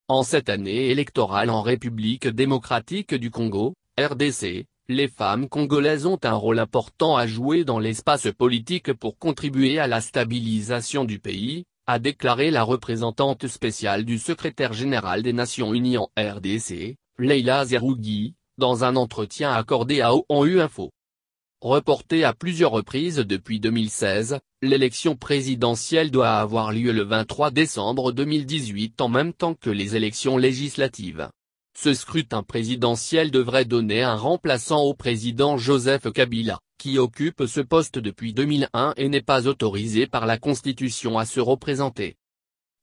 En cette année électorale en République démocratique du Congo, RDC, les femmes congolaises ont un rôle important à jouer dans l'espace politique pour contribuer à la stabilisation du pays, a déclaré la représentante spéciale du secrétaire général des Nations Unies en RDC, Leila Zerougui, dans un entretien accordé à ONU Info. Reportée à plusieurs reprises depuis 2016, l'élection présidentielle doit avoir lieu le 23 décembre 2018 en même temps que les élections législatives. Ce scrutin présidentiel devrait donner un remplaçant au président Joseph Kabila, qui occupe ce poste depuis 2001 et n'est pas autorisé par la Constitution à se représenter.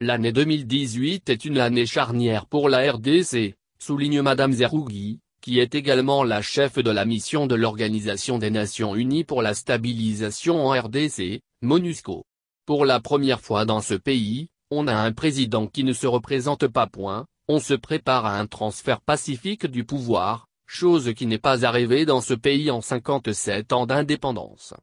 L'année 2018 est une année charnière pour la RDC, souligne Madame Zerougui, qui est également la chef de la mission de l'Organisation des Nations Unies pour la stabilisation en RDC, MONUSCO. Pour la première fois dans ce pays, on a un président qui ne se représente pas. On se prépare à un transfert pacifique du pouvoir, chose qui n'est pas arrivée dans ce pays en 57 ans d'indépendance.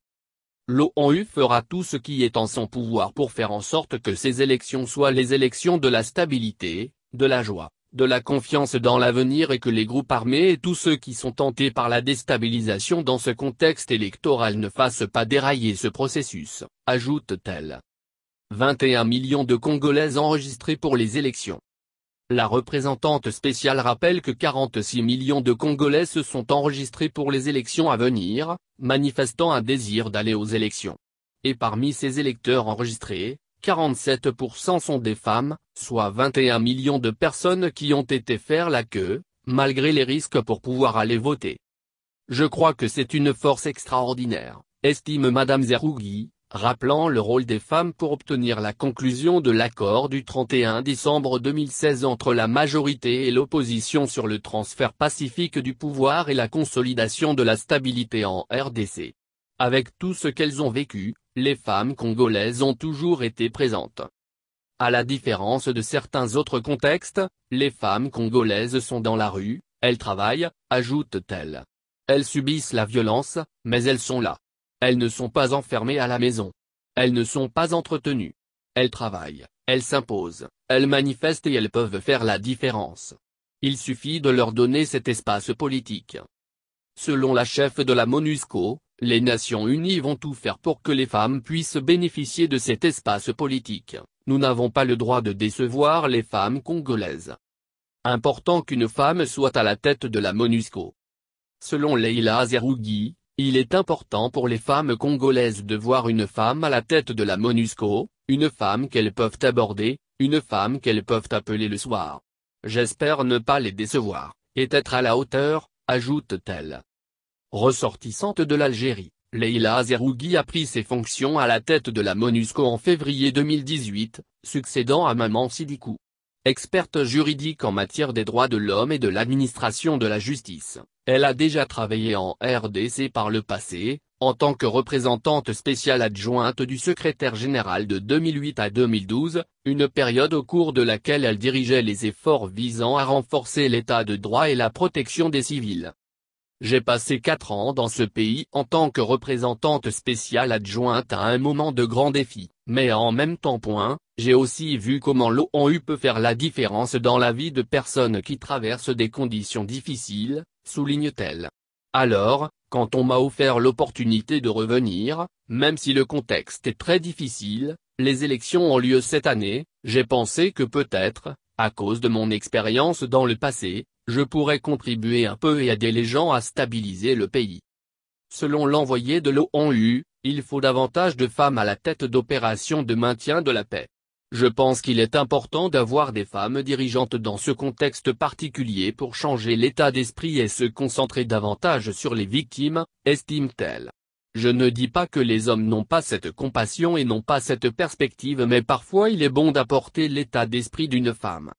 L'ONU fera tout ce qui est en son pouvoir pour faire en sorte que ces élections soient les élections de la stabilité, de la joie, de la confiance dans l'avenir et que les groupes armés et tous ceux qui sont tentés par la déstabilisation dans ce contexte électoral ne fassent pas dérailler ce processus, ajoute-t-elle. 21 millions de Congolaises enregistrées pour les élections. La représentante spéciale rappelle que 46 millions de Congolais se sont enregistrés pour les élections à venir, manifestant un désir d'aller aux élections. Et parmi ces électeurs enregistrés, 47% sont des femmes, soit 21 millions de personnes qui ont été faire la queue, malgré les risques pour pouvoir aller voter. Je crois que c'est une force extraordinaire, estime Madame Zerougui, rappelant le rôle des femmes pour obtenir la conclusion de l'accord du 31 décembre 2016 entre la majorité et l'opposition sur le transfert pacifique du pouvoir et la consolidation de la stabilité en RDC. Avec tout ce qu'elles ont vécu, les femmes congolaises ont toujours été présentes. À la différence de certains autres contextes, les femmes congolaises sont dans la rue, elles travaillent, ajoute-t-elle. Elles subissent la violence, mais elles sont là. Elles ne sont pas enfermées à la maison. Elles ne sont pas entretenues. Elles travaillent, elles s'imposent, elles manifestent et elles peuvent faire la différence. Il suffit de leur donner cet espace politique. Selon la chef de la MONUSCO, les Nations Unies vont tout faire pour que les femmes puissent bénéficier de cet espace politique. Nous n'avons pas le droit de décevoir les femmes congolaises. Important qu'une femme soit à la tête de la MONUSCO. Selon Leila Zerougui, il est important pour les femmes congolaises de voir une femme à la tête de la MONUSCO, une femme qu'elles peuvent aborder, une femme qu'elles peuvent appeler le soir. J'espère ne pas les décevoir, et être à la hauteur, ajoute-t-elle. Ressortissante de l'Algérie, Leila Zerougui a pris ses fonctions à la tête de la MONUSCO en février 2018, succédant à Maman Sidikou. Experte juridique en matière des droits de l'homme et de l'administration de la justice, elle a déjà travaillé en RDC par le passé, en tant que représentante spéciale adjointe du secrétaire général de 2008 à 2012, une période au cours de laquelle elle dirigeait les efforts visant à renforcer l'état de droit et la protection des civils. J'ai passé 4 ans dans ce pays en tant que représentante spéciale adjointe à un moment de grand défi, mais en même temps. J'ai aussi vu comment l'ONU peut faire la différence dans la vie de personnes qui traversent des conditions difficiles, souligne-t-elle. Alors, quand on m'a offert l'opportunité de revenir, même si le contexte est très difficile, les élections ont lieu cette année, j'ai pensé que peut-être, à cause de mon expérience dans le passé, je pourrais contribuer un peu et aider les gens à stabiliser le pays. Selon l'envoyé de l'ONU, il faut davantage de femmes à la tête d'opérations de maintien de la paix. Je pense qu'il est important d'avoir des femmes dirigeantes dans ce contexte particulier pour changer l'état d'esprit et se concentrer davantage sur les victimes, estime-t-elle. Je ne dis pas que les hommes n'ont pas cette compassion et n'ont pas cette perspective, mais parfois il est bon d'apporter l'état d'esprit d'une femme.